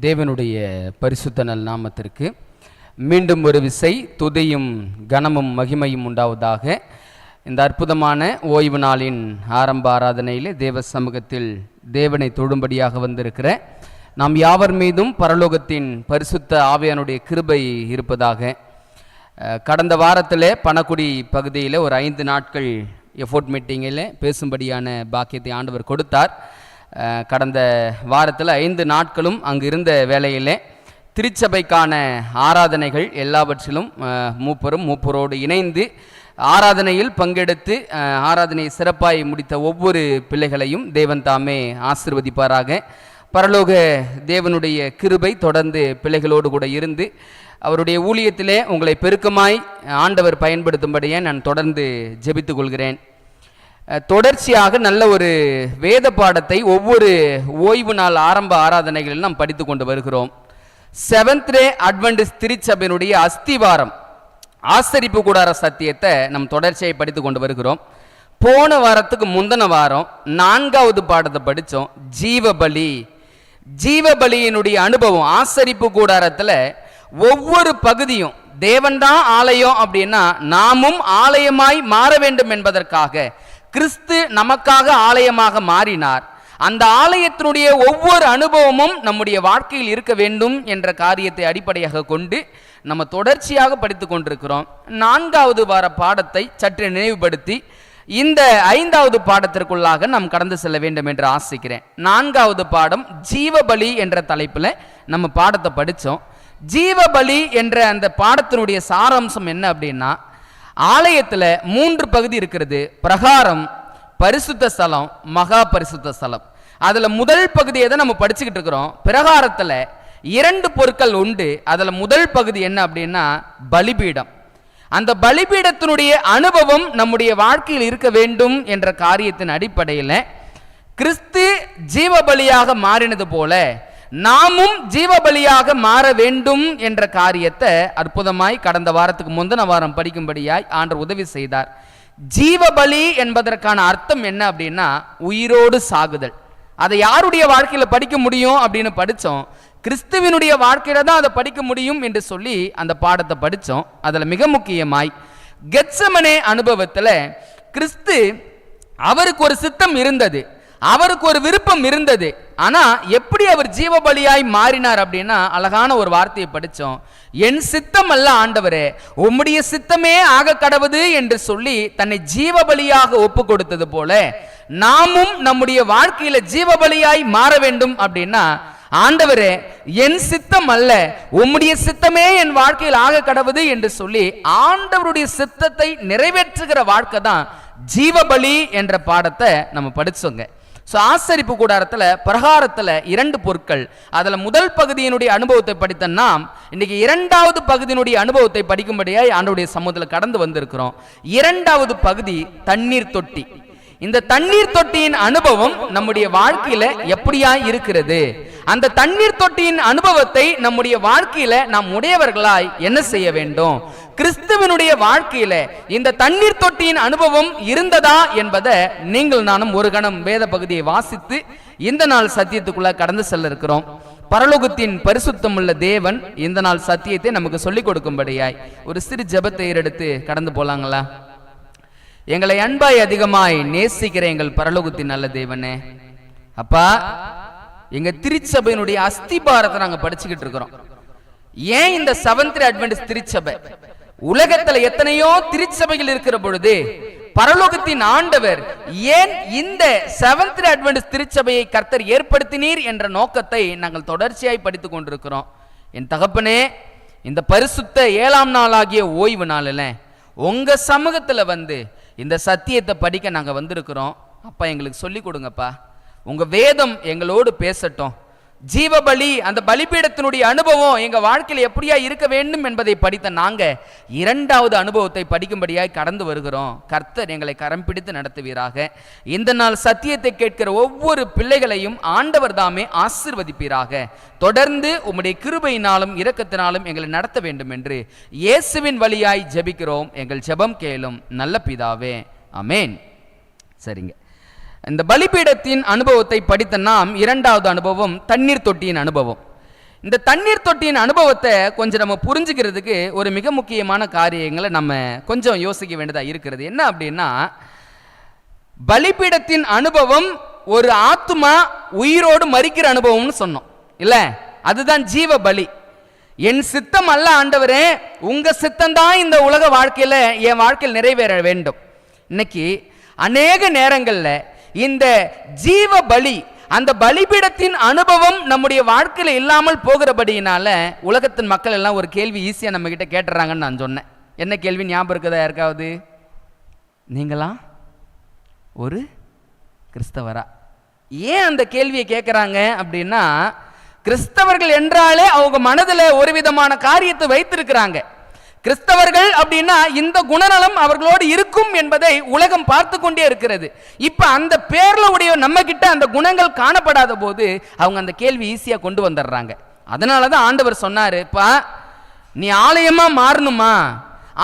தேவனுடைய பரிசுத்த நல் நாமத்திற்கு மீண்டும் ஒரு விசை துதியும் கனமும் மகிமையும் உண்டாவதாக. இந்த அற்புதமான ஓய்வு நாளின் ஆரம்ப ஆராதனையிலே தேவ சமூகத்தில் தேவனை தொழும்படியாக வந்திருக்கிற நாம் யாவர் மீதும் பரலோகத்தின் பரிசுத்த ஆவியானுடைய கிருபை இருப்பதாக. கடந்த வாரத்தில் பணக்குடி பகுதியில் ஒரு 5 நாட்கள் எஃபோர்ட் மீட்டிங்கில் பேசும்படியான பாக்கியத்தை ஆண்டவர் கொடுத்தார். கடந்த வாரத்தில் 5 நாட்களும் அங்கு இருந்த வேளையிலே திருச்சபைக்கான ஆராதனைகள் எல்லாவற்றிலும் மூப்பரோடு இணைந்து ஆராதனையில் பங்கெடுத்து ஆராதனையை சிறப்பாய் முடித்த ஒவ்வொரு பிள்ளைகளையும் தேவன் தாமே ஆசீர்வதிப்பாராக. பரலோக தேவனுடைய கிருபை தொடர்ந்து பிள்ளைகளோடு கூட இருந்து அவருடைய ஊழியத்திலே உங்களை பெருக்கமாய் ஆண்டவர் பயன்படுத்தும்படியே நான் தொடர்ந்து ஜெபித்துக் கொள்கிறேன். தொடர்ச்சியாக நல்ல ஒரு வேத பாடத்தை ஒவ்வொரு ஓய்வு நாள் ஆரம்ப ஆராதனைகளில் நாம் படித்து கொண்டு வருகிறோம். செவன்த் டே அட்வென்டிஸ்ட் திருச்சபையினுடைய அஸ்திவாரம் ஆசரிப்பு கூடார சத்தியத்தை நம் தொடர்ச்சியை படித்து கொண்டு வருகிறோம். போன வாரத்துக்கு முந்தின வாரம் 4வது பாடத்தை படித்தோம். ஜீவபலியினுடைய அனுபவம். ஆசரிப்பு கூடாரத்தில் ஒவ்வொரு பகுதியும் தேவன்தான் ஆலயம் அப்படின்னா நாமும் ஆலயமாய் மாற வேண்டும் என்பதற்காக கிறிஸ்து நமக்காக ஆலயமாக மாறினார். அந்த ஆலயத்தினுடைய ஒவ்வொரு அனுபவமும் நம்முடைய வாழ்க்கையில் இருக்க வேண்டும் என்ற காரியத்தை அடிப்படையாக கொண்டு நம்ம தொடர்ச்சியாக படித்து கொண்டிருக்கிறோம். 4வது வார பாடத்தை சற்று நினைவுபடுத்தி இந்த 5வது பாடத்திற்குள்ளாக நாம் கடந்து செல்ல வேண்டும் என்று ஆசிக்கிறேன். 4வது பாடம் ஜீவபலி என்ற தலைப்பில் நம்ம பாடத்தை படித்தோம். ஜீவபலி என்ற அந்த பாடத்தினுடைய சாராம்சம் என்ன அப்படின்னா, ஆலயத்தில் 3 பகுதி இருக்கிறது. பிரகாரம், பரிசுத்த ஸ்தலம், மகா பரிசுத்த ஸ்தலம். அதில் முதல் பகுதியை தான் நம்ம படிச்சுக்கிட்டு இருக்கிறோம். பிரகாரத்தில் 2 பொருட்கள் உண்டு. அதில் முதல் பகுதி என்ன அப்படின்னா பலிபீடம். அந்த பலிபீடத்தினுடைய அனுபவம் நம்முடைய வாழ்க்கையில் இருக்க வேண்டும் என்ற காரியத்தின் அடிப்படையில் கிறிஸ்து ஜீவபலியாக மாறினது போல நாமும் ஜீவபலியாக மாற வேண்டும் என்ற காரியத்தை அற்புதமாய் கடந்த வாரத்துக்கு முந்தின வாரம் படிக்கும்படியாய் ஆண்டவர் உதவி செய்தார். ஜீவபலி என்பதற்கான அர்த்தம் என்ன அப்படின்னா உயிரோடு சாகுதல். அதை யாருடைய வாழ்க்கையில் படிக்க முடியும் அப்படின்னு படித்தோம். கிறிஸ்துவினுடைய வாழ்க்கையில தான் அதை படிக்க முடியும் என்று சொல்லி அந்த பாடத்தை படித்தோம். அதில் மிக முக்கியமாய் கெத்செமனே அனுபவத்தில் கிறிஸ்து அவருக்கு ஒரு சித்தம் இருந்தது, அவருக்கு ஒரு விருப்பம் இருந்தது. ஆனா எப்படி அவர் ஜீவபலியாய் மாறினார் அப்படின்னா அழகான ஒரு வார்த்தையை படித்தோம். என் சித்தம் அல்ல ஆண்டவரே, உம்முடைய சித்தமே ஆக கடவுது என்று சொல்லி தன்னை ஜீவபலியாக ஒப்பு கொடுத்தது போல நாமும் நம்முடைய வாழ்க்கையில ஜீவபலியாய் மாற வேண்டும் அப்படின்னா, ஆண்டவரே என் சித்தம் அல்ல உம்முடைய சித்தமே என் வாழ்க்கையில் ஆக கடவுது என்று சொல்லி ஆண்டவருடைய சித்தத்தை நிறைவேற்றுகிற வாழ்க்கை தான் ஜீவபலி என்ற பாடத்தை நம்ம படிச்சோங்க. ஆசரிப்பு கூடாரத்தில் பிரகாரத்தில் 2 பொருட்கள். அதில் முதல் பகுதியினுடைய அனுபவத்தை படித்த நாம் இன்னைக்கு 2வது பகுதியினுடைய அனுபவத்தை படிக்கும்படியாய் ஆண்டவருடைய சமூகத்தில் கடந்து வந்திருக்கிறோம். 2வது பகுதி தண்ணீர் தொட்டி. இந்த தண்ணீர் தொட்டியின் அனுபவம் நம்முடைய வாழ்க்கையில எப்படியா இருக்கிறது? அந்த தண்ணீர் தொட்டியின் அனுபவத்தை நம்முடைய வாழ்க்கையில நாம் உடையவர்களாய் என்ன செய்ய வேண்டும்? கிறிஸ்துவனுடைய வாழ்க்கையில இந்த தண்ணீர் தொட்டியின் அனுபவம் இருந்ததா என்பதை நீங்கள் நானும் ஒரு கணம் வேத பகுதியை வாசித்து இந்த நாள் சத்தியத்துக்குள்ள கடந்து செல்ல இருக்கிறோம். பரலோகத்தின் பரிசுத்தமுள்ள தேவன் இந்த நாள் சத்தியத்தை நமக்கு சொல்லிக் கொடுக்கும்படியாய் ஒரு சிறு ஜெபத்தை ஏறெடுத்து கடந்து போலாங்களா? எங்களை அன்பாய் அதிகமாய் நேசிக்கிற எங்கள் பரலோகத்தின் நல்ல தேவனே, அப்பா, எங்க திருச்சபையினுடைய அஸ்திபாரத்தை நாங்க படிச்சுக்கிட்டு இருக்கிறோம். ஏன் இந்த செவன்த் டே அட்வென்டிஸ்ட் திருச்சபை? உலகத்துல எத்தனையோ திருச்சபைகள் இருக்கிற பொழுது பரலோகத்தின் ஆண்டவர் ஏன் இந்த செவன்த் டே அட்வென்டிஸ்ட் திருச்சபையை கர்த்தர் ஏற்படுத்தினீர் என்ற நோக்கத்தை நாங்கள் தொடர்ச்சியாய் படித்துக் கொண்டிருக்கிறோம். என் தகப்பனே, இந்த பரிசுத்த 7ஆம் நாளாகிய ஓய்வு நாளில் உங்க சமூகத்துல வந்து இந்த சத்தியத்தை படிக்க நாங்க வந்திருக்கிறோம். அப்பா, எங்களுக்கு சொல்லி கொடுங்கப்பா. உங்க வேதம் எங்களோடு பேசட்டும். ஜீவபலி அந்த பலிபீடத்தினுடைய அனுபவம் எங்க வாழ்க்கையில் எப்படியா இருக்க வேண்டும் என்பதை படித்த நாங்க 2வது அனுபவத்தை படிக்கும்படியாய் கடந்து வருகிறோம். கர்த்தர் எங்களை கரம் பிடித்து நடத்துவீராக. இந்த நாள் சத்தியத்தை கேட்கிற ஒவ்வொரு பிள்ளைகளையும் ஆண்டவர் தாமே ஆசீர்வதிப்பீராக. தொடர்ந்து உம்முடைய கிருபையினாலும் இரக்கத்தினாலும் எங்களை நடத்த வேண்டும் என்று இயேசுவின் வழியாய் ஜெபிக்கிறோம். எங்கள் ஜெபம் கேளும் நல்ல பிதாவே, ஆமென். சரிங்க, இந்த பலிபீடத்தின் அனுபவத்தை படித்த நாம் 2வது அனுபவம் தண்ணீர் தொட்டியின் அனுபவம். இந்த தண்ணீர் தொட்டியின் அனுபவத்தை கொஞ்சம் நம்ம புரிஞ்சுக்கிறதுக்கு ஒரு மிக முக்கியமான காரியங்களை நம்ம கொஞ்சம் யோசிக்க வேண்டியதாக இருக்கிறது. என்ன அப்படின்னா, பலிபீடத்தின் அனுபவம் ஒரு ஆத்துமா உயிரோடு மரிக்கிற அனுபவம்னு சொன்னோம் இல்ல? அதுதான் ஜீவ பலி. என் சித்தம் அல்ல ஆண்டவரே, உங்க சித்தம் தான் இந்த உலக வாழ்க்கையில என் வாழ்க்கையில் நிறைவேற வேண்டும். இன்னைக்கு அநேக நேரங்கள்ல இந்த ஜீவ பலி, அந்த பலிபீடத்தின் அனுபவம் நம்முடைய வாழ்க்கையில இல்லாமல் போகிறபடியினால உலகத்தின் மக்கள் எல்லாம் ஒரு கேள்வி ஈஸியா நம்ம கிட்ட கேட்டுறாங்கன்னு நான் சொன்னேன். என்ன கேள்வி ஞாபகம் இருக்குதா யாருக்காவது? நீங்களா ஒரு கிறிஸ்தவரா? ஏன் அந்த கேள்வியை கேட்குறாங்க அப்படின்னா, கிறிஸ்தவர்கள் என்றாலே அவங்க மனதில் ஒரு விதமான காரியத்தை வைத்திருக்கிறாங்க. கிறிஸ்தவர்கள் அப்படின்னா இந்த குணநலம் அவர்களோடு இருக்கும் என்பதை உலகம் பார்த்து கொண்டே இருக்கிறது. இப்ப அந்த பேர்ல உடைய நம்ம கிட்ட அந்த குணங்கள் காணப்படாத போது அவங்க அந்த கேள்வி ஈஸியா கொண்டு வந்துடுறாங்க. அதனாலதான் ஆண்டவர் சொன்னாரு, நீ ஆலயமா மாறணுமா,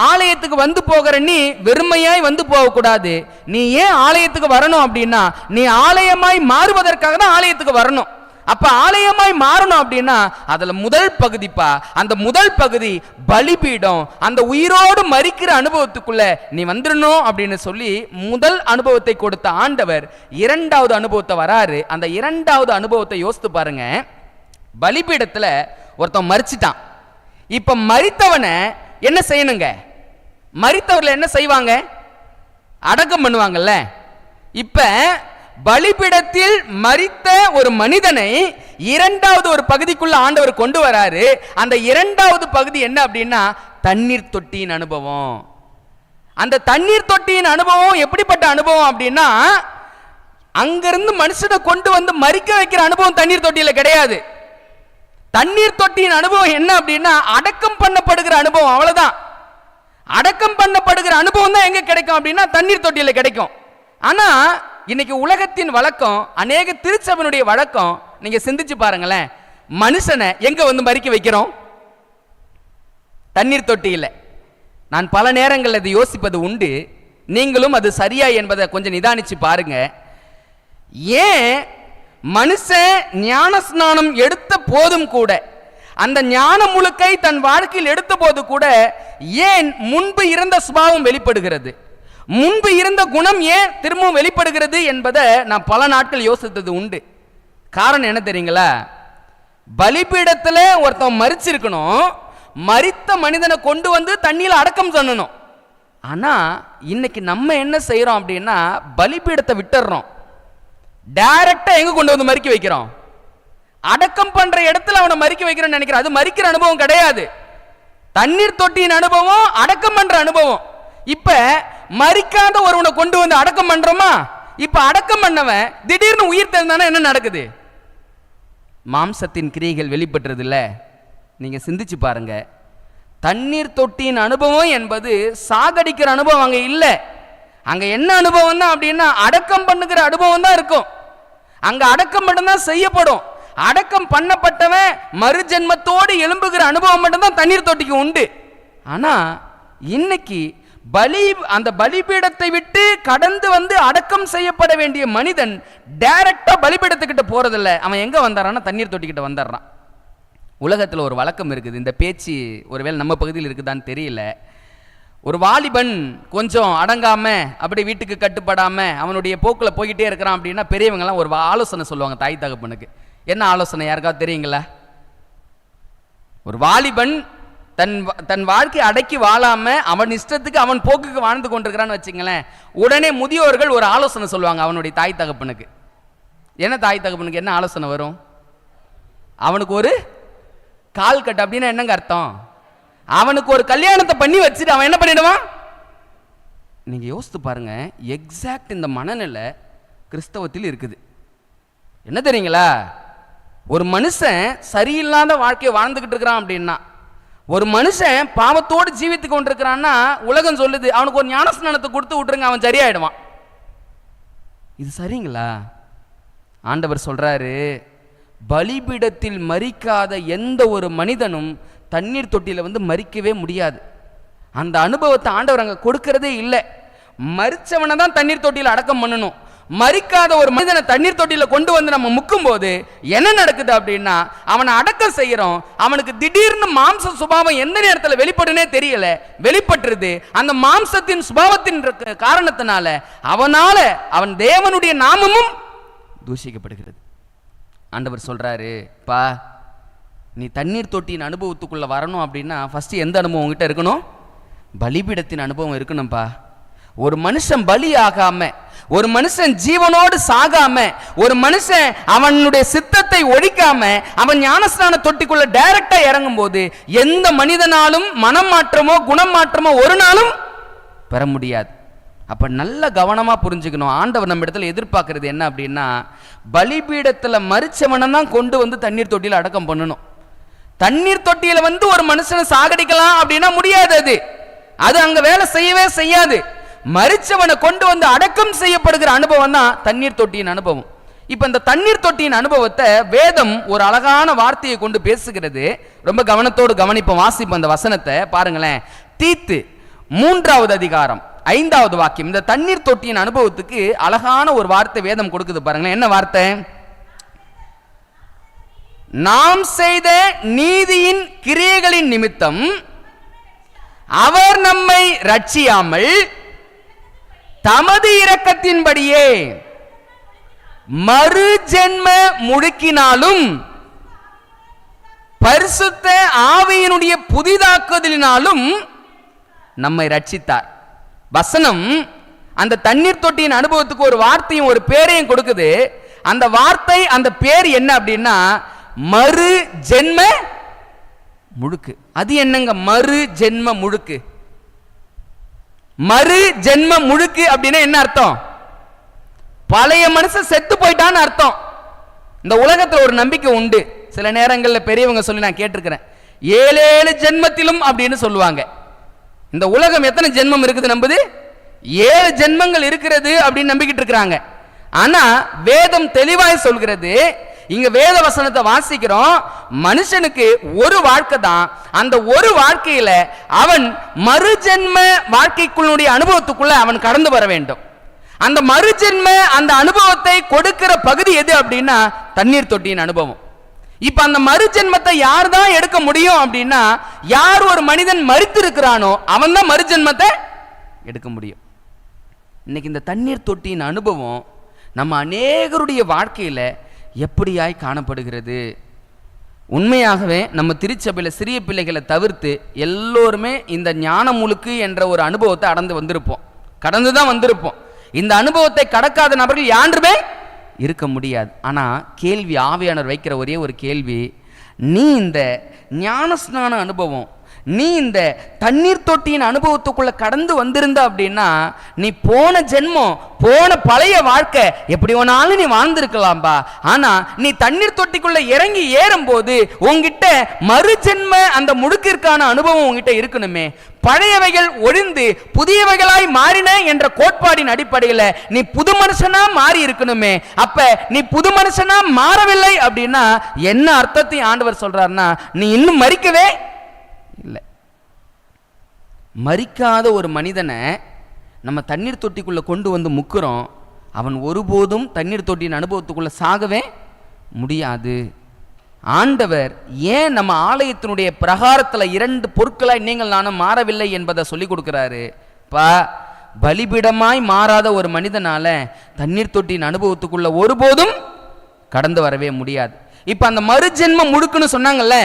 ஆலயத்துக்கு வந்து போகிற நீ வெறுமையாய் வந்து போக கூடாது. நீ ஏன் ஆலயத்துக்கு வரணும் அப்படின்னா, நீ ஆலயமாய் மாறுவதற்காக தான் ஆலயத்துக்கு வரணும். அப்ப ஆலயமாய் மாறணும் அப்படின்னா அதுல முதல் பகுதிப்பா, அந்த முதல் பகுதி பலிபீடம், அந்த உயிரோடு மரிக்கிற அனுபவத்துக்குள்ள நீ வந்துடணும் அப்படின்னு சொல்லி முதல் அனுபவத்தை கொடுத்த ஆண்டவர் இரண்டாவது அனுபவத்தை வராரு. அந்த இரண்டாவது அனுபவத்தை யோசித்து பாருங்க. பலிபீடத்துல ஒருத்தன் மரிச்சிட்டான். இப்ப மரித்தவனை என்ன செய்யணுங்க? மரித்தவர்கள் என்ன செய்வாங்க? அடக்கம் பண்ணுவாங்கல்ல. இப்ப பலிபீடத்தில் மரித்த ஒரு மனிதனை இரண்டாவது ஒரு பகுதிக்குள்ள ஆண்டவர் கொண்டு வராரு. அந்த இரண்டாவது பகுதி என்ன அப்படின்னா தண்ணீர் தொட்டியின் அனுபவம். அந்த தண்ணீர் தொட்டியின் அனுபவம் எப்படிப்பட்ட அனுபவம் அப்படின்னா, அங்கிருந்து மனுஷனை கொண்டு வந்து மரிக்க வைக்கிற அனுபவம் தண்ணீர் தொட்டியில கிடையாது. தண்ணீர் தொட்டியின் அனுபவம் என்ன அப்படின்னா அடக்கம் பண்ணப்படுகிற அனுபவம், அவ்வளவுதான். அடக்கம் பண்ணப்படுகிற அனுபவம் தான் எங்க கிடைக்கும் அப்படின்னா தண்ணீர் தொட்டியில கிடைக்கும். ஆனா இன்னைக்கு உலகத்தின் வழக்கம், அநேக திருச்சபையினுடைய வழக்கம், நீங்க சிந்திச்சு பாருங்களேன், மனுஷனை எங்க வந்து மரிக்க வைக்கிறோம்? தண்ணீர் தொட்டியில. நான் பல நேரங்கள் அதை யோசிப்பது உண்டு. நீங்களும் அது சரியா என்பதை கொஞ்சம் நிதானிச்சு பாருங்க. ஏன் மனுஷன் ஞான ஸ்நானம் எடுத்த போதும் கூட, அந்த ஞான முழுக்கை தன் வாழ்க்கையில் எடுத்த போது கூட, ஏன் முன்பு இருந்த சுபாவம் வெளிப்படுகிறது, முன்பு இருந்த குணம் ஏன் திரும்பவும் வெளிப்படுகிறது என்பதை நான் பல நாட்கள் யோசித்தது உண்டு. காரணம் என்ன தெரியுங்களா? பலிபீடத்தில் ஒருத்தன் மரிச்சிருக்கணும், மரித்த மனிதனை கொண்டு வந்து தண்ணியில் அடக்கம் பண்ணணும். ஆனா இன்னைக்கு நம்ம என்ன செய்யறோம் அப்படின்னா பலிபீடத்தை விட்டுறோம், டைரக்டா எங்க கொண்டு வந்து மரிக்க வைக்கிறோம்? அடக்கம் பண்ற இடத்துல அவனை மரிக்க வைக்கிறோம்னு நினைக்கிறேன். அது மரிக்கிற அனுபவம் கிடையாது. தண்ணீர் தொட்டியின் அனுபவம் அடக்கம் பண்ற அனுபவம். இப்ப மரிக்காத ஒருவனை கொண்டு வந்து அடக்கம் பண்றோமா? இப்ப அடக்கம் பண்ணவன் திடீர்னு உயிர் தெரிந்தானா என்ன நடக்குது? மாம்சத்தின் கிரியைகள் வெளிப்பட்டுறது இல்ல. நீங்க சிந்திச்சு பாருங்க. தண்ணீர் தொட்டியின் அனுபவம் என்பது சாகடிக்கிற அனுபவம் அங்க இல்ல. அங்க என்ன அனுபவம் தான் அப்படின்னா அடக்கம் பண்ணுகிற அனுபவம் தான் இருக்கும். அங்க அடக்கம் மட்டும்தான் செய்யப்படும். அடக்கம் பண்ணப்பட்டவன் மறுஜென்மத்தோடு எழும்புகிற அனுபவம் மட்டும்தான் தண்ணீர் தொட்டிக்கு உண்டு. ஆனா இன்னைக்கு அந்த பலிபீடத்தை விட்டு கடந்து வந்து அடக்கம் செய்யப்பட வேண்டிய மனிதன் டைரக்டா பலிபீடத்துக்கிட்ட போறதில்ல. அவன் எங்க வந்தாரான்னா தண்ணீர் தொட்டிக்கிட்ட வந்துடுறான். உலகத்தில் ஒரு வழக்கம் இருக்குது, இந்த பேச்சு ஒருவேளை நம்ம பகுதியில் இருக்குதான்னு தெரியல. ஒரு வாலிபன் கொஞ்சம் அடங்காம அப்படி வீட்டுக்கு கட்டுப்படாம அவனுடைய போக்கில் போய்கிட்டே இருக்கிறான் அப்படின்னா பெரியவங்கலாம் ஒரு ஆலோசனை சொல்லுவாங்க தாய் தகப்பனுக்கு. என்ன ஆலோசனை யாருக்காவது தெரியுங்களா? ஒரு வாலிபன் தன் வாழ்க்கை அடக்கி வாழாம அவன் இஷ்டத்துக்கு அவன் போக்குக்கு வாழ்ந்து கொண்டிருக்கிறான்னு வச்சுங்களேன், உடனே முதியோர்கள் ஒரு ஆலோசனை சொல்லுவாங்க அவனுடைய தாய் தகப்பனுக்கு. என்ன தாய் தகப்பனுக்கு என்ன ஆலோசனை வரும்? அவனுக்கு ஒரு கால் கட்டு. அப்படின்னா என்னங்க அர்த்தம்? அவனுக்கு ஒரு கல்யாணத்தை பண்ணி வச்சுட்டு அவன் என்ன பண்ணிடுவான்? நீங்க யோசித்து பாருங்க. எக்ஸாக்ட் இந்த மனநிலை கிறிஸ்தவத்தில் இருக்குது. என்ன தெரியுங்களா? ஒரு மனுஷன் சரியில்லாத வாழ்க்கையை வாழ்ந்துகிட்டு இருக்கிறான் அப்படின்னா, ஒரு மனுஷன் பாவத்தோடு ஜீவித்து கொண்டிருக்கிறான்னா உலகம் சொல்லுது அவனுக்கு ஒரு ஞானஸ்நானத்தை கொடுத்து விட்டுருங்க, அவன் சரியாயிடுவான். இது சரிங்களா? ஆண்டவர் சொல்றாரு, பலிபீடத்தில் மரிக்காத எந்த ஒரு மனிதனும் தண்ணீர் தொட்டியில் வந்து மரிக்கவே முடியாது. அந்த அனுபவத்தை ஆண்டவர் அங்கே கொடுக்கறதே இல்லை. மரிச்சவனை தான் தண்ணீர் தொட்டியில் அடக்கம் பண்ணணும். மரிக்காத ஒரு மனிதனை தண்ணீர் தொட்டியில கொண்டு வந்து நம்ம முக்கும் போது என்ன நடக்குது அப்படின்னா, அவனை அடக்கம் செய்யறோம். அவனுக்கு திடீர்னு மாம்ச சுபாவம் எந்த நேரத்தில் வெளிப்படுனே தெரியல, வெளிப்பட்டுருது. அந்த மாம்சத்தின் சுபாவத்தின் காரணத்தினால அவன் தேவனுடைய நாமமும் தூஷிக்கப்படுகிறது. ஆண்டவர் சொல்றாரு, பா நீ தண்ணீர் தொட்டியின் அனுபவத்துக்குள்ள வரணும் அப்படின்னா ஃபர்ஸ்ட் எந்த அனுபவம் உங்ககிட்ட இருக்கணும்? பலிபீடத்தின் அனுபவம் இருக்கணும்பா. ஒரு மனுஷன் பலி ஆகாம, ஒரு மனுஷன் ஜீவனோடு சாகாம, ஒரு மனுஷன் அவனுடைய சித்தத்தை ஒழிக்காம அவன் ஞானஸ்நான தொட்டிக்குள்ள டைரக்டா இறங்கும் போது எந்த மனிதனாலும் மனம் மாற்றமோ குணம் மாற்றமோ ஒரு நாளும் பெற முடியாது. அப்ப நல்ல கவனமா புரிஞ்சுக்கணும். ஆண்டவர் நம்ம இடத்துல எதிர்பார்க்கறது என்ன அப்படின்னா, பலிபீடத்துல மரிச்சவனை தான் கொண்டு வந்து தண்ணீர் தொட்டியில அடக்கம் பண்ணணும். தண்ணீர் தொட்டியில வந்து ஒரு மனுஷனை சாகடிக்கலாம் அப்படின்னா முடியாது. அது அங்க வேலை செய்யவே செய்யாது. மரிச்சவனை கொண்டு வந்து அடக்கம் செய்யப்படுகிற அனுபவம் தான் தண்ணீர் தொட்டியின் அனுபவம். இப்ப இந்த தண்ணீர் தொட்டியின் அனுபவத்தை வேதம் ஒரு அழகான வார்த்தையை கொண்டு பேசுகிறது. ரொம்ப கவனத்தோடு கவனிப்போம். வாசிப்போம் அந்த வசனத்தை பாருங்களேன். தீத்து 3வது அதிகாரம் 5வது வாக்கியம். இந்த தண்ணீர் தொட்டியின் அனுபவத்துக்கு அழகான ஒரு வார்த்தை வேதம் கொடுக்குது பாருங்களேன். என்ன வார்த்தை? நாம் செய்த நீதியின் கிரியைகளின் நிமித்தம் அவர் நம்மை ரட்சியாமல் தமது இரக்கத்தின்படியே மறு ஜென்ம முழுக்கினாலும் பரிசுத்த ஆவியினுடைய புதிதாக்குதலினாலும் நம்மை ரட்சித்தார். வசனம் அந்த தண்ணீர் தொட்டியின் அனுபவத்துக்கு ஒரு வார்த்தையும் ஒரு பேரையும் கொடுக்குது. அந்த வார்த்தை, அந்த பேர் என்ன அப்படின்னா மறு ஜென்ம முழுக்கு. அது என்னங்க மறு ஜென்ம முழுக்கு? மறு ஜென்ம முழுக்கு அப்படின்னா என்ன அர்த்தம்? பழைய மனுஷன் செத்து போயிட்டான்னு அர்த்தம். இந்த உலகத்தில் ஒரு நம்பிக்கை உண்டு. சில நேரங்களில் பெரியவங்க சொல்லி நான் கேட்டிருக்கிறேன், 7 ஜென்மத்திலும் அப்படின்னு சொல்லுவாங்க. இந்த உலகம் எத்தனை ஜென்மம் இருக்குது நம்புது? 7 ஜென்மங்கள் இருக்கிறது அப்படின்னு நம்பிக்கிட்டு இருக்கிறாங்க. ஆனா வேதம் தெளிவாய் சொல்கிறது. இங்க வேத வசனத்தை வாசிக்கிறோம். மனுஷனுக்கு ஒரு வாழ்க்கை தான். அந்த ஒரு வாழ்க்கையில அவன் மறுஜென்ம வாழ்க்கைக்குள்ளுடைய அனுபவத்துக்குள்ள அவன் கடந்து வர வேண்டும். அந்த மறுஜென்ம அந்த அனுபவத்தை கொடுக்கிற பகுதி எது அப்படின்னா தண்ணீர் தொட்டியின் அனுபவம். இப்ப அந்த மறுஜென்மத்தை யார் தான் எடுக்க முடியும் அப்படின்னா, யார் ஒரு மனிதன் மரித்து இருக்கிறானோ அவன் தான் மறுஜென்மத்தை எடுக்க முடியும். இன்னைக்கு இந்த தண்ணீர் தொட்டியின் அனுபவம் நம்ம அநேகருடைய வாழ்க்கையில எப்படியாய் காணப்படுகிறது? உண்மையாகவே நம்ம திருச்சபையில் சிறிய பிள்ளைகளை தவிர்த்து எல்லோருமே இந்த ஞான முழுக்கு என்ற ஒரு அனுபவத்தை கடந்து தான் வந்திருப்போம். இந்த அனுபவத்தை கடக்காத நபர்கள் யாருமே இருக்க முடியாது. ஆனால் கேள்வி, ஆவியானவர் வைக்கிற ஒரே ஒரு கேள்வி, நீ இந்த ஞானஸ்நான அனுபவம், நீ இந்த தண்ணீர் தொட்டியின் அனுபவத்துக்குள்ள கடந்து வந்திருந்த அப்படின்னா நீ போன ஜென்மம், போன பழைய வாழ்க்கை எப்படி வேணாலும் நீ வாழ்ந்திருக்கலாம்பா. ஆனா நீ தண்ணீர் தொட்டிக்குள்ள இறங்கி ஏறும் போது உங்ககிட்ட மறுஜென்ம அந்த முழுக்கிற்கான அனுபவம் உங்ககிட்ட இருக்கணுமே. பழையவைகள் ஒழிந்து புதியவைகளாய் மாறின என்ற கோட்பாடின் அடிப்படையில் நீ புது மனுஷனா மாறி இருக்கணுமே. அப்ப நீ புது மனுஷனா மாறவில்லை அப்படின்னா என்ன அர்த்தத்தை ஆண்டவர் சொல்றாருன்னா, நீ இன்னும் மரிக்கவே இல்லை. மரிக்காத ஒரு மனிதனை நம்ம தண்ணீர் தொட்டிக்குள்ள கொண்டு வந்து முக்குறோம். அவன் ஒருபோதும் தண்ணீர் தொட்டியின் அனுபவத்துக்குள்ள சாகவே முடியாது. ஆண்டவர் ஏன் நம்ம ஆலயத்தினுடைய பிரகாரத்தில் 2 பொருட்களாய் நீங்கள் நானும் மாறவில்லை என்பதை சொல்லி கொடுக்கிறாரு. பலிபீடமாய் மாறாத ஒரு மனிதனால தண்ணீர் தொட்டியின் அனுபவத்துக்குள்ள ஒருபோதும் கடந்து வரவே முடியாது. இப்ப அந்த மறுஜென்ம முழுக்குன்னு சொன்னாங்கல்ல,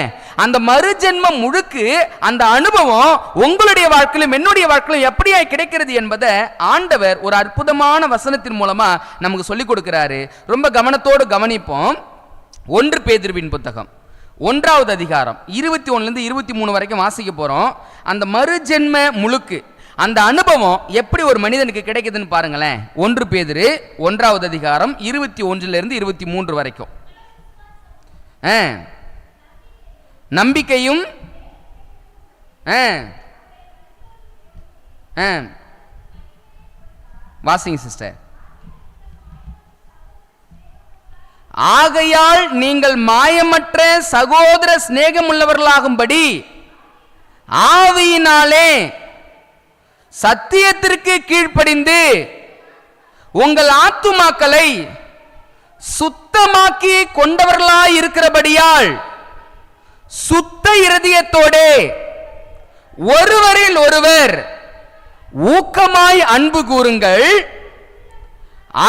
அந்த மறுஜென்ம முழுக்கு, அந்த அனுபவம் உங்களுடைய வாழ்க்கையிலும் என்னுடைய வாழ்க்கையிலும் எப்படியாய் கிடைக்கிறது என்பதை ஆண்டவர் ஒரு அற்புதமான வசனத்தின் மூலமா நமக்கு சொல்லிக் கொடுக்கிறாரு. ரொம்ப கவனத்தோடு கவனிப்போம். 1 பேதுருவின் புத்தகம் 1வது அதிகாரம் 21லிருந்து 23 வரைக்கும் வாசிக்க போறோம். அந்த மறுஜென்ம முழுக்கு, அந்த அனுபவம் எப்படி ஒரு மனிதனுக்கு கிடைக்குதுன்னு பாருங்களேன். 1 பேதுரு 1வது அதிகாரம் 21லிருந்து 23 வரைக்கும். நம்பிக்கையும் வாசிங்க சிஸ்டர். ஆகையால் நீங்கள் மாயமற்ற சகோதர சிநேகமுள்ளவர்களாகும்படி ஆவியினாலே சத்தியத்திற்கு கீழ்ப்படிந்து உங்கள் ஆத்துமாக்களை சுத்தமாக்கி கொண்டவர்களாய் இருக்கிறபடியால் சுத்த இருதயத்தோடே ஒருவரில் ஒருவர் ஊக்கமாய் அன்பு கூறுங்கள்.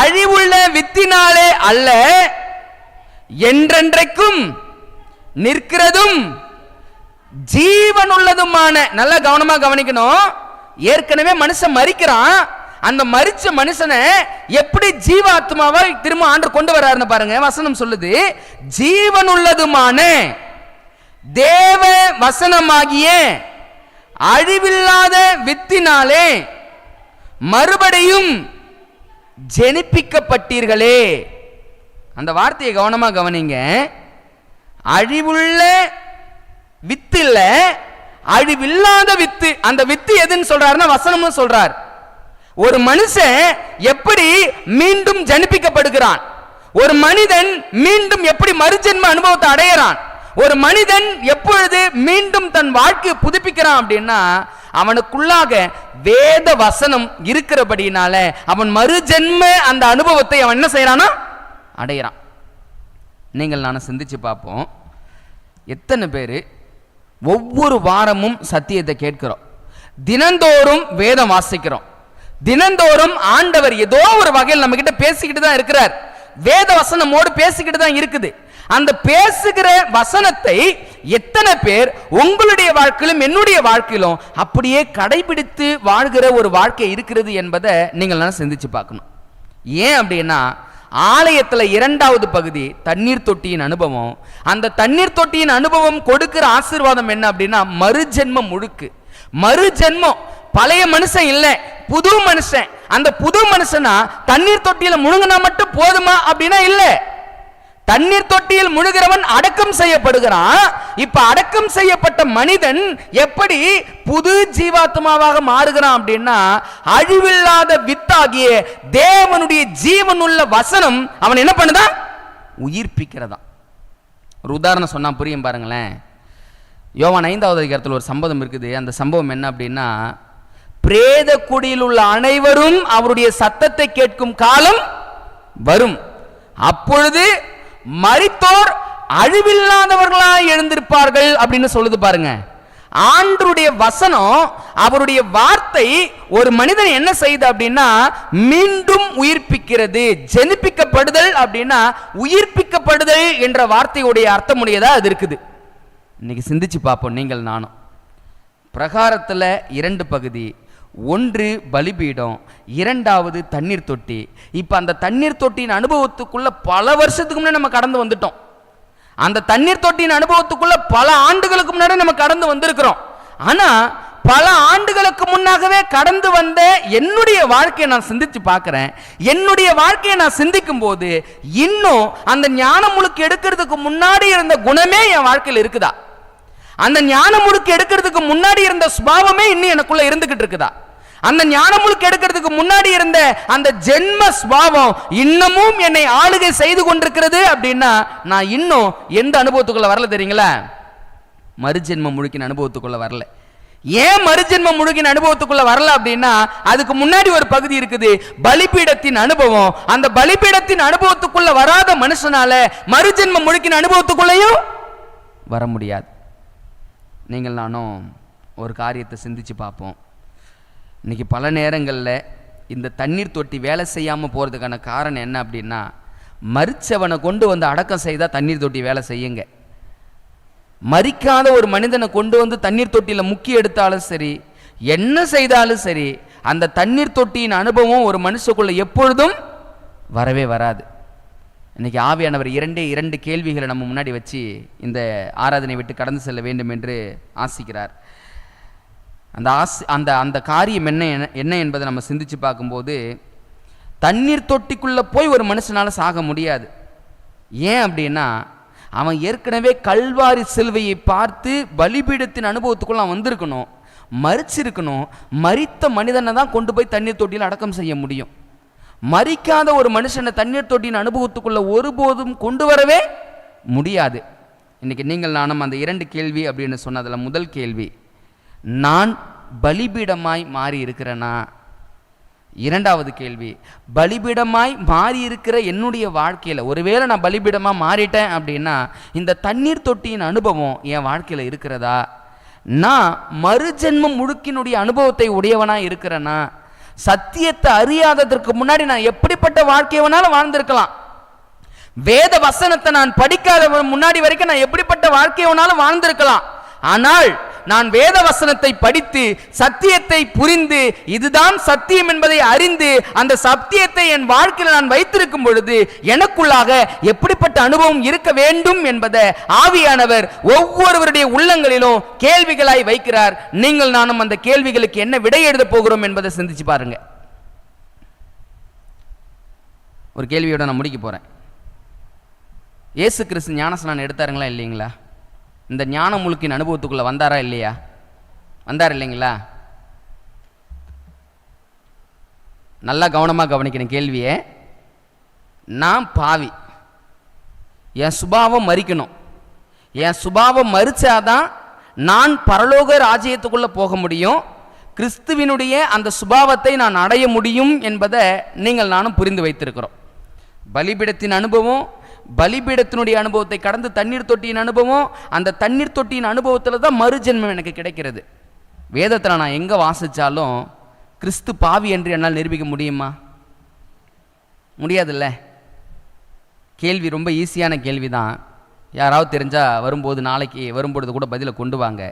அழிவுள்ள வித்தினாலே அல்ல, என்றென்றைக்கும் நிற்கிறதும் ஜீவனுள்ளதுமான. நல்ல கவனமா கவனிக்கணும். ஏற்கனவே மனுஷன் மரிக்கிறான். அந்த மரிச்ச மனுஷனை எப்படி ஜீவாத்மாவை திரும்ப ஆண்டு கொண்டு வர்றாருன்னு பாருங்க. வசனம் சொல்லுது, ஜீவனுள்ளதுமான தேவ வசனமாகிய அழிவில்லாத வித்தினாலே மறுபடியும் ஜெனிப்பிக்கப்பட்டீர்களே. அந்த வார்த்தையை கவனமா கவனிங்க. அழிவுள்ள வித்து இல்ல, அழிவில்லாத வித்து. அந்த வித்து எதுன்னு சொல்றாருன்னா வசனமும் சொல்றார். ஒரு மனுஷன் எப்படி மீண்டும் ஜனிப்பிக்கப்படுகிறான், ஒரு மனிதன் மீண்டும் எப்படி மறுஜென்ம அனுபவத்தை அடையிறான், ஒரு மனிதன் எப்பொழுது மீண்டும் தன் வாழ்க்கையை புதுப்பிக்கிறான் அப்படின்னா அவனுக்குள்ளாக வேத வசனம் இருக்கிறபடினால அவன் மறுஜென்ம அந்த அனுபவத்தை அவன் என்ன செய்யறானா அடையிறான். நீங்கள் நானும் சிந்திச்சு பார்ப்போம். எத்தனை பேர் ஒவ்வொரு வாரமும் சத்தியத்தை கேட்கிறோம், தினந்தோறும் வேதம் வாசிக்கிறோம், தினந்தோறும் ஆண்டவர் ஏதோ ஒரு வகையில் நம்ம கிட்ட பேசிக்கிட்டு தான் இருக்கிறார், வேத வசனமோடு பேசிக்கிட்டு தான் இருக்குது. அந்த பேசுகிற வசனத்தை எத்தனை பேர் உங்களுடைய வாழ்க்கையிலும் என்னுடைய வாழ்க்கையிலும் அப்படியே கடைபிடித்து வாழ்கிற ஒரு வாழ்க்கை இருக்கிறது என்பதை நீங்கள் சிந்திச்சு பார்க்கணும். ஏன் அப்படின்னா ஆலயத்தில் இரண்டாவது பகுதி தண்ணீர் தொட்டியின் அனுபவம். அந்த தண்ணீர் தொட்டியின் அனுபவம் கொடுக்கிற ஆசீர்வாதம் என்ன அப்படின்னா மறுஜென்மம் முழுக்கு. மறுஜென்மம். பழைய மனுஷன் இல்ல, புது மனுஷன். அந்த புது மனுஷனா தண்ணீர் தொட்டியில முழுங்கினா மட்டும் போதுமா அப்படின்னா இல்ல. தண்ணீர் தொட்டியில் முழுகிறவன் அடக்கம் செய்யப்படுகிறான். இப்ப அடக்கம் செய்யப்பட்ட மனிதன் எப்படி புது ஜீவாத்மாவாக மாறுகிறான் அப்படின்னா அழிவில்லாத வித்தாகிய தேவனுடைய ஜீவனுள்ள வசனம் அவன் என்ன பண்ணுதான் உயிர்ப்பிக்கிறதா. ஒரு உதாரணம் சொன்னா புரியும் பாருங்களேன். யோவான் 5வது அதிகாரத்தில் ஒரு சம்பவம் இருக்குது. அந்த சம்பவம் என்ன அப்படின்னா, பிரேத குடியில் உள்ள அனைவரும் அவருடைய சத்தத்தை கேட்கும் காலம் வரும், அப்பொழுது மரித்தோர் அழிவில்லாதவர்களாய் எழுந்திருப்பார்கள் அப்படின்னு சொல்லுது பாருங்க. ஆண்டருடைய வசனம், அவருடைய வார்த்தை ஒரு மனிதன் என்ன செய்யுது அப்படின்னா மீண்டும் உயிர்ப்பிக்கிறது. ஜெனிப்பிக்கப்படுதல் அப்படின்னா உயிர்ப்பிக்கப்படுதல் என்ற வார்த்தையுடைய அர்த்தமுடையதா அது இருக்குது. இன்னைக்கு சிந்திச்சு பார்ப்போம் நீங்கள் நானும். பிரகாரத்தில் 2 பகுதி, ஒன்று பலிபீடம், இரண்டாவது தண்ணீர் தொட்டி. இப்போ அந்த தண்ணீர் தொட்டியின் அனுபவத்துக்குள்ள பல வருஷத்துக்கு முன்னாடி நம்ம கடந்து வந்துட்டோம். அந்த தண்ணீர் தொட்டியின் அனுபவத்துக்குள்ள பல ஆண்டுகளுக்கு முன்னாடி நம்ம கடந்து வந்திருக்கிறோம். ஆனா பல ஆண்டுகளுக்கு முன்னாகவே கடந்து வந்த என்னுடைய வாழ்க்கையை நான் சிந்திச்சு பார்க்கிறேன். என்னுடைய வாழ்க்கையை நான் சிந்திக்கும் போது இன்னும் அந்த ஞானம் முழுக்க எடுக்கிறதுக்கு முன்னாடி இருந்த குணமே என் வாழ்க்கையில் இருக்குதா? அந்த ஞானம் முழுக்க எடுக்கிறதுக்கு முன்னாடி இருந்த சுபாவமே இன்னும் எனக்குள்ள இருந்துகிட்டு இருக்குதா? அந்த ஞானம் முழுக்க எடுக்கிறதுக்கு முன்னாடி இருந்த அந்த ஜென்ம சுபாவம் இன்னமும் என்னை ஆளுகை செய்து கொண்டிருக்கிறது அப்படின்னா நான் இன்னும் எந்த அனுபவத்துக்குள்ள வரல தெரியுங்களா? மறுஜென்ம முழுக்கின் அனுபவத்துக்குள்ள வரல. ஏன் மறுஜென்ம முழுக்கின் அனுபவத்துக்குள்ள வரல அப்படின்னா அதுக்கு முன்னாடி ஒரு பகுதி இருக்குது, பலிபீடத்தின் அனுபவம். அந்த பலிபீடத்தின் அனுபவத்துக்குள்ள வராத மனுஷனால மறுஜென்ம முழுக்கின் அனுபவத்துக்குள்ளேயும் வர முடியாது. நீங்கள் நானும் ஒரு காரியத்தை சிந்திச்சு பார்ப்போம். இன்னைக்கு பல நேரங்களில் இந்த தண்ணீர் தொட்டி வேலை செய்யாமல் போகிறதுக்கான காரணம் என்ன அப்படின்னா மரிச்சவனை கொண்டு வந்து அடக்கம் செய்தால் தண்ணீர் தொட்டி வேலை செய்யுங்க. மரிக்காத ஒரு மனிதனை கொண்டு வந்து தண்ணீர் தொட்டியில் முக்கி எடுத்தாலும் சரி, என்ன செய்தாலும் சரி, அந்த தண்ணீர் தொட்டியின் அனுபவம் ஒரு மனுஷக்குள்ள எப்பொழுதும் வரவே வராது. இன்னைக்கு ஆவியானவர் 2 கேள்விகளை நம்ம முன்னாடி வச்சு இந்த ஆராதனை விட்டு கடந்து செல்ல வேண்டும் என்று ஆசிக்கிறார். அந்த காரியம் என்ன என்பதை நம்ம சிந்திச்சு பார்க்கும்போது தண்ணீர் தொட்டிக்குள்ள போய் ஒரு மனுஷனால சாக முடியாது. ஏன் அப்படின்னா அவன் ஏற்கனவே கல்வாரி சிலுவையை பார்த்து பலிபீடத்தின் அனுபவத்துக்குள்ள அவன் வந்திருக்கணும், மரிச்சிருக்கணும். மரித்த மனிதனை தான் கொண்டு போய் தண்ணீர் தொட்டியில் அடக்கம் செய்ய முடியும். மரிக்காத ஒரு மனுஷனை தண்ணீர் தொட்டியின் அனுபவத்துக்குள்ள ஒருபோதும் கொண்டு வரவே முடியாது. இன்னைக்கு நீங்கள் நானும் அந்த 2 கேள்வி அப்படின்னு சொன்னதில் முதல் கேள்வி, நான் பலிபீடமாய் மாறி இருக்கிறேனா? இரண்டாவது கேள்வி, பலிபீடமாய் மாறி இருக்கிற என்னுடைய வாழ்க்கையில் ஒருவேளை நான் பலிபீடமாக மாறிட்டேன் அப்படின்னா இந்த தண்ணீர் தொட்டியின் அனுபவம் என் வாழ்க்கையில் இருக்கிறதா? நான் மறுஜென்மம் முழுக்கினுடைய அனுபவத்தை உடையவனாக இருக்கிறேன்னா? சத்தியத்தை அறியாததற்கு முன்னாடி நான் எப்படிப்பட்ட வாழ்க்கை வேணாலும் வாழ்ந்திருக்கலாம். வேத வசனத்தை நான் படிக்காத முன்னாடி வரைக்கும் நான் எப்படிப்பட்ட வாழ்க்கை வேணாலும் வாழ்ந்திருக்கலாம். ஆனால் நான் வேத வசனத்தை படித்து சத்தியத்தை புரிந்து இதுதான் சத்தியம் என்பதை அறிந்து அந்த சத்தியத்தை என் வாழ்க்கையில் நான் வைத்திருக்கும் பொழுது எனக்குள்ளாக எப்படிப்பட்ட அனுபவம் இருக்க வேண்டும் என்பதை ஆவியானவர் ஒவ்வொருவருடைய உள்ளங்களிலும் கேள்விகளாய் வைக்கிறார். நீங்கள் நானும் அந்த கேள்விகளுக்கு என்ன விடை எழுத போகிறோம் என்பதை சிந்திச்சு பாருங்க. ஒரு கேள்வியோட நான் முடிக்க போறேன். இயேசு கிறிஸ்து ஞானஸ்நானம் எடுத்தாருங்களா இல்லைங்களா? இந்த ஞான முழுக்கின் அனுபவத்துக்குள்ள வந்தாரா இல்லையா? வந்தார் இல்லைங்களா? நல்லா கவனமாக கவனிக்கணும் கேள்வியே. நான் பாவி, என் சுபாவம் மரிக்கணும். என் சுபாவம் மரிச்சாதான் நான் பரலோக ராஜ்யத்துக்குள்ள போக முடியும். கிறிஸ்துவினுடைய அந்த சுபாவத்தை நான் அடைய முடியும் என்பதை நீங்கள் நானும் புரிந்து வைத்திருக்கிறோம். பலிபீடத்தின் அனுபவம், பலிபீடத்தினுடைய அனுபவத்தை கடந்து தண்ணீர் தொட்டியின் அனுபவம், அந்த தண்ணீர் தொட்டியின் அனுபவத்தில் தான் மறுஜென்மம் எனக்கு கிடைக்கிறது. வேதத்தில் நான் எங்கே வாசித்தாலும் கிறிஸ்து பாவி என்று என்னால் நிரூபிக்க முடியுமா? முடியாதுல்ல. கேள்வி ரொம்ப ஈஸியான கேள்வி தான். யாராவது தெரிஞ்சால் வரும்போது, நாளைக்கு வரும்பொழுது கூட பதிலை கொண்டு வாங்க.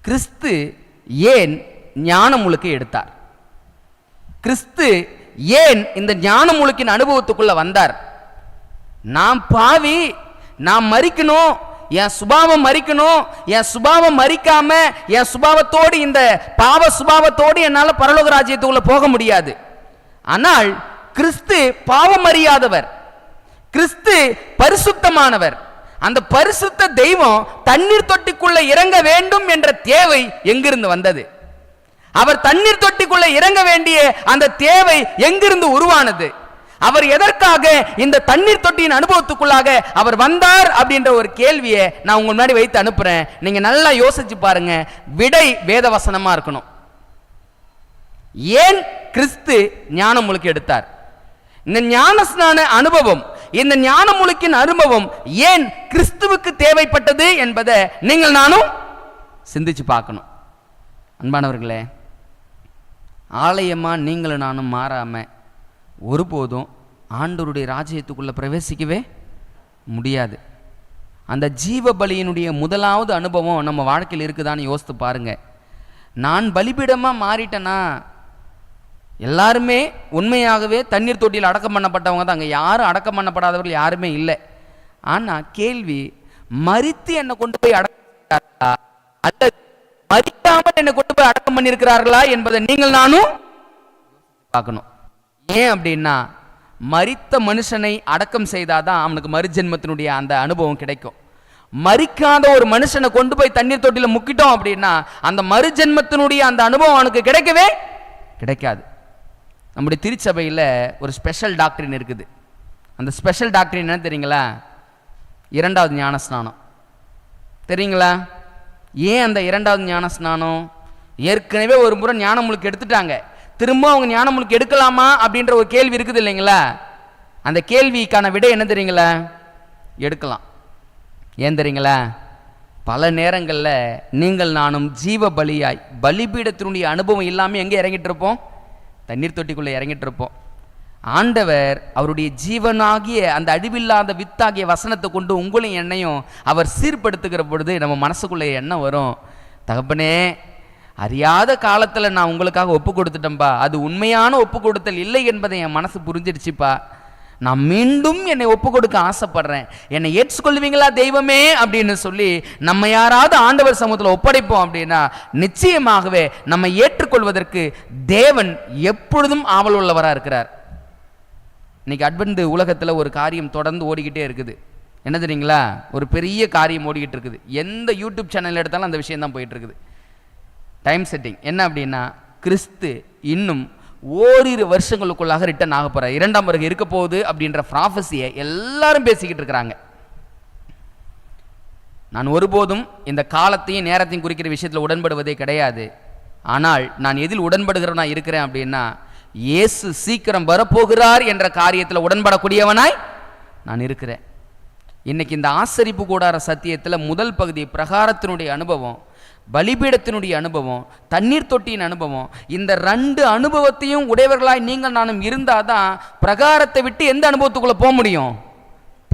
கிறிஸ்து ஏன் ஞான முழுக்கை எடுத்தார்? கிறிஸ்து ஏன் இந்த ஞான முழுக்கின் அனுபவத்துக்குள்ள வந்தார்? நான் பாவி, நான் மரிக்கணும், என் சுபாவம் மரிக்கணும். என் சுபாவம் மரிக்காம என் சுபாவத்தோடு, இந்த பாவ சுபாவத்தோடு என்னால் பரலோக ராஜ்யத்துக்குள்ள போக முடியாது. ஆனால் கிறிஸ்து பாவம் அறியாதவர், கிறிஸ்து பரிசுத்தமானவர். அந்த பரிசுத்த தெய்வம் தண்ணீர் தொட்டிக்குள்ள இறங்க வேண்டும் என்ற தேவை எங்கிருந்து வந்தது? அவர் தண்ணீர் தொட்டிக்குள்ள இறங்க வேண்டிய அந்த தேவை எங்கிருந்து உருவானது? அவர் எதற்காக இந்த தண்ணீர் தொட்டியின் அனுபவத்துக்குள்ளாக அவர் வந்தார் அப்படின்ற ஒரு கேள்வியை நான் உங்க முன்னாடி வைத்து அனுப்புறேன். நீங்க நல்லா யோசிச்சு பாருங்க. விடை வேத வசனமா இருக்கணும். ஏன் கிறிஸ்து ஞான முழுக்கு எடுத்தார்? இந்த ஞானஸ்நான அனுபவம், இந்த ஞான முழுக்கின் அனுபவம் ஏன் கிறிஸ்துவுக்கு தேவைப்பட்டது என்பதை நீங்கள் நானும் சிந்திச்சு பார்க்கணும். அன்பானவர்களே, ஆலயமா நீங்களும் நானும் மாறாம ஒருபோதும் ஆண்டவருடைய ராஜ்யத்துக்குள்ள பிரவேசிக்கவே முடியாது. அந்த ஜீவ பலியினுடைய முதலாவது அனுபவம் நம்ம வாழ்க்கையில் இருக்குதான்னு யோசித்து பாருங்க. நான் பலிபீடமாக மாறிட்டேன்னா, எல்லாருமே உண்மையாகவே தண்ணீர் தொட்டியில் அடக்கம் பண்ணப்பட்டவங்க தான். அங்கே யாரும் அடக்கம் பண்ணப்படாதவர்கள் யாருமே இல்லை. ஆனால் கேள்வி, மரித்து என்னை கொண்டு போய் அடக்கம் அல்லது மரிக்காமல் என்னை கொண்டு போய் அடக்கம் பண்ணியிருக்கிறார்களா என்பதை நீங்கள் நானும் பார்க்கணும். ஏன் அப்படின்னா, மரித்த மனுஷனை அடக்கம் செய்தாதான் அவனுக்கு மறுஜென்மத்தினுடைய அந்த அனுபவம் கிடைக்கும். மரிக்காத ஒரு மனுஷனை கொண்டு போய் தண்ணீர் தொட்டியில் முக்கிட்டோம் அப்படின்னா அந்த மறுஜென்மத்தினுடைய அந்த அனுபவம் அவனுக்கு கிடைக்கவே கிடைக்காது. நம்முடைய திருச்சபையில் ஒரு ஸ்பெஷல் டாக்டரின் இருக்குது. அந்த ஸ்பெஷல் டாக்டரின் என்ன தெரியுங்களா? இரண்டாவது ஞானஸ்நானம். தெரியுங்களா? ஏன் அந்த இரண்டாவது ஞானஸ்நானம்? ஏற்கனவே ஒரு முறை ஞான முழுக்கு எடுத்துட்டாங்க, திரும்ப அவங்க ஞான முழுக்கு எடுக்கலாமா அப்படின்ற ஒரு கேள்வி இருக்குது இல்லைங்களா? அந்த கேள்விக்கான விடை என்ன தெரியுங்களா? எடுக்கலாம். ஏன் தெரியுங்களா? பல நேரங்களில் நீங்கள் நானும் ஜீவ பலியாய் பலிபீடத்தினுடைய அனுபவம் இல்லாமல் எங்கே இறங்கிட்டு இருப்போம்? தண்ணீர் தொட்டிக்குள்ளே இறங்கிட்டு இருப்போம். ஆண்டவர் அவருடைய ஜீவனாகிய அந்த அழிவில்லாத வித்தாகிய வசனத்தை கொண்டு உங்களையும் என்னையும் அவர் சீர்படுத்துகிற பொழுது நம்ம மனசுக்குள்ளே என்ன வரும்? தகப்பனே, அறியாத காலத்தில் நான் உங்களுக்காக ஒப்பு கொடுத்துட்டேன்பா, அது உண்மையான ஒப்பு கொடுத்தல் இல்லை என்பதை என் மனசு புரிஞ்சிடுச்சுப்பா. நான் மீண்டும் என்னை ஒப்பு கொடுக்க ஆசைப்படுறேன், என்னை ஏற்றுக்கொள்வீங்களா தெய்வமே அப்படின்னு சொல்லி நம்ம யாராவது ஆண்டவர் சமூகத்தில் ஒப்படைப்போம் அப்படின்னா நிச்சயமாகவே நம்ம ஏற்றுக்கொள்வதற்கு தேவன் எப்பொழுதும் ஆவல் உள்ளவராக இருக்கிறார். இன்னைக்கு அட்வென்ட் உலகத்தில் ஒரு காரியம் தொடர்ந்து ஓடிக்கிட்டே இருக்குது. என்ன தெரியுங்களா? ஒரு பெரிய காரியம் ஓடிக்கிட்டு இருக்குது. எந்த யூடியூப் சேனல் எடுத்தாலும் அந்த விஷயம் தான் போயிட்டு இருக்குது. டைம் செட்டிங் என்ன அப்படின்னா, கிறிஸ்து இன்னும் ஓரிரு வருஷங்களுக்குள்ளாக ரிட்டர்ன் ஆக போறார், இரண்டாம் வருகை இருக்க போகுது அப்படின்ற ப்ராஃபஸியை எல்லாரும் பேசிக்கிட்டு இருக்கிறாங்க. நான் ஒருபோதும் இந்த காலத்தையும் நேரத்தையும் குறிக்கிற விஷயத்தில் உடன்படுவதே கிடையாது. ஆனால் நான் எதில் உடன்படுகிறவனா இருக்கிறேன் அப்படின்னா, இயேசு சீக்கிரம் வரப்போகிறார் என்ற காரியத்தில் உடன்படக்கூடியவனாய் நான் இருக்கிறேன். இன்னைக்கு இந்த ஆசரிப்பு கூடார சத்தியத்தில் முதல் பகுதி பிரகாரத்தினுடைய அனுபவம், பலிபீடத்தினுடைய அனுபவம், தண்ணீர் தொட்டியின் அனுபவம், இந்த 2 அனுபவத்தையும் உடையவர்களாய் நீங்கள் நானும் இருந்தாதான் பிரகாரத்தை விட்டு எந்த அனுபவத்துக்குள்ளே போக முடியும்?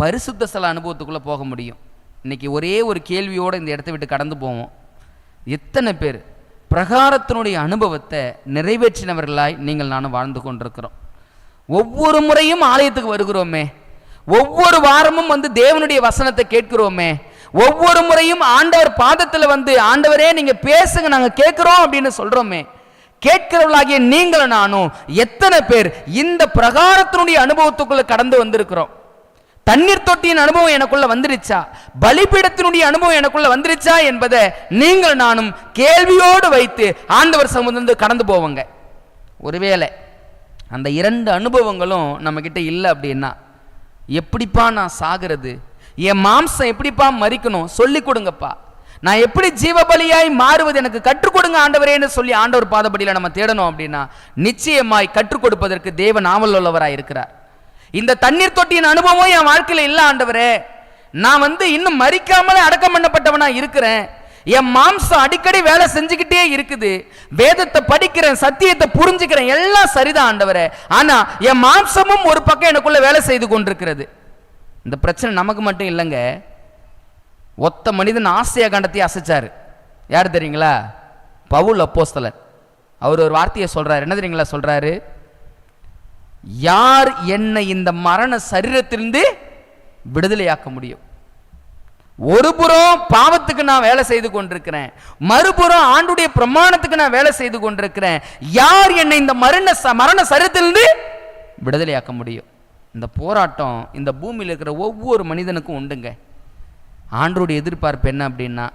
பரிசுத்த ஸ்தல அனுபவத்துக்குள்ளே போக முடியும். இன்னைக்கு ஒரே ஒரு கேள்வியோடு இந்த இடத்த விட்டு கடந்து போவோம். எத்தனை பேர் பிரகாரத்தினுடைய அனுபவத்தை நிறைவேற்றினவர்களாய் நீங்கள் நானும் வாழ்ந்து கொண்டிருக்கிறோம்? ஒவ்வொரு முறையும் ஆலயத்துக்கு வருகிறோமே, ஒவ்வொரு வாரமும் தேவனுடைய வசனத்தை கேட்கிறோமே, ஒவ்வொரு முறையும் ஆண்டவர் பாதத்தில் ஆண்டவரே நீங்க பேசுங்க நாங்க கேட்கிறோம் அப்படின்னு சொல்றோமே, கேட்கிறவர்களாகிய நீங்களும் நானும் எத்தனை பேர் இந்த பிரகாரத்தினுடைய அனுபவத்துக்குள்ள கடந்து வந்திருக்கிறோம்? தண்ணீர் தொட்டியின் அனுபவம் எனக்குள்ள வந்துருச்சா, பலிபீடத்தினுடைய அனுபவம் எனக்குள்ள வந்துருச்சா என்பதை நீங்கள் நானும் கேள்வியோடு வைத்து ஆண்டவர் சமூகத்திலிருந்து கடந்து போவாங்க. ஒருவேளை அந்த 2 அனுபவங்களும் நம்ம கிட்ட இல்லை அப்படின்னா, எப்படிப்பா நான் சாகிறது, என் மாம்சம் எப்படிப்பா மரிக்கணும் சொல்லி கொடுங்கப்பா, நான் எப்படி ஜீவபலியாய் மாறுவது எனக்கு கற்றுக் கொடுங்க ஆண்டவரேன்னு சொல்லி ஆண்டவர் பாதபடியில் நம்ம தேடணும் அப்படின்னா, நிச்சயமாய் கற்றுக் கொடுப்பதற்கு தேவன் ஆவல் உள்ளவராய் இருக்கிறார். இந்த தண்ணீர் தொட்டியின் அனுபவம் என் வாழ்க்கையில் இல்லை ஆண்டவரே, நான் இன்னும் மரிக்காமலே அடக்கம் பண்ணப்பட்டவனா இருக்கிறேன், என் மாம்சம் அடிக்கடி வேலை செஞ்சுக்கிட்டே இருக்குது, வேதத்தை படிக்கிறேன், சத்தியத்தை புரிஞ்சுக்கிறேன், எல்லாம் சரிதான் ஆண்டவரே, ஆனா என் மாம்சமும் ஒரு பக்கம் எனக்குள்ள வேலை செய்து கொண்டிருக்கிறது. இந்த பிரச்சனை நமக்கு மட்டும் இல்லைங்க. ஒத்த மனிதன் ஆசியா கண்டத்தை அசைச்சாரு. யார் தெரியுங்களா? பவுல் அப்போஸ்தலர். அவர் ஒரு வார்த்தையை சொல்றாரு. என்ன தெரியுங்களா சொல்றாரு? யார் என்னை இந்த மரண சரீரத்திலிருந்து விடுதலையாக்க முடியும்? ஒரு புறம் பாவத்துக்கு நான் வேலை செய்து கொண்டிருக்கிறேன், மறுபுறம் ஆண்டுடைய பிரமாணத்துக்கு நான் வேலை செய்து கொண்டிருக்கிறேன். யார் என்னை இந்த மரண சரீரத்திலிருந்து விடுதலையாக்க முடியும்? இந்த போராட்டம் இந்த பூமியில் இருக்கிற ஒவ்வொரு மனிதனுக்கும் உண்டுங்க. ஆண்டவருடைய எதிர்பார்ப்பு என்ன அப்படின்னா,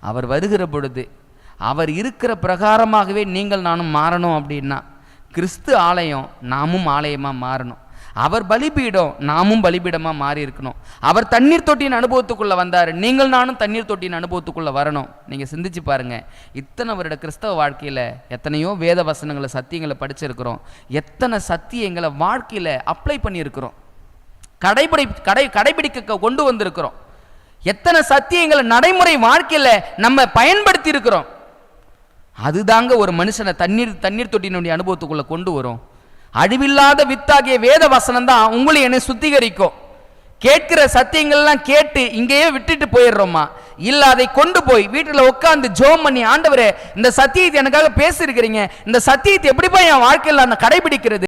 அவர் வருகிற பொழுது அவர் இருக்கிற பிரகாரமாகவே நீங்கள் நானும் மாறணும் அப்படின்னா, கிறிஸ்து ஆலயம் நாமும் ஆலயமாக மாறணும். அவர் பலிபீடம் நாமும் பலிபீடமாக மாறி இருக்கணும். அவர் தண்ணீர் தொட்டியின் அனுபவத்துக்குள்ளே வந்தார், நீங்கள் நானும் தண்ணீர் தொட்டியின் அனுபவத்துக்குள்ளே வரணும். நீங்கள் சிந்திச்சு பாருங்கள், இத்தனை வருட கிறிஸ்தவ வாழ்க்கையில் எத்தனையோ வேத வசனங்களை சத்தியங்களை படிச்சிருக்கிறோம், எத்தனை சத்தியங்களை வாழ்க்கையில் அப்ளை பண்ணியிருக்கிறோம், கடைபிடிக்க கொண்டு வந்திருக்கிறோம், எத்தனை சத்தியங்களை நடைமுறை வாழ்க்கையில் நம்ம பயன்படுத்தி இருக்கிறோம். அதுதாங்க ஒரு மனுஷனை தண்ணீர் தொட்டியினுடைய அனுபவத்துக்குள்ள கொண்டு வரும். அழிவில்லாத வித்தாகிய வேத வசனம் தான் உங்களை என்னை சுத்திகரிக்கும். கேட்கிற சத்தியங்கள்லாம் கேட்டு இங்கேயே விட்டுட்டு போயிடுறோமா, இல்ல அதை கொண்டு போய் வீட்டில் உட்காந்து ஜெபம் பண்ணி, ஆண்டவரே இந்த சத்தியத்தை எனக்காக பேசியிருக்கிறீங்க, இந்த சத்தியத்தை எப்படிப்பா என் வாழ்க்கையில் நான் கடைபிடிக்கிறது?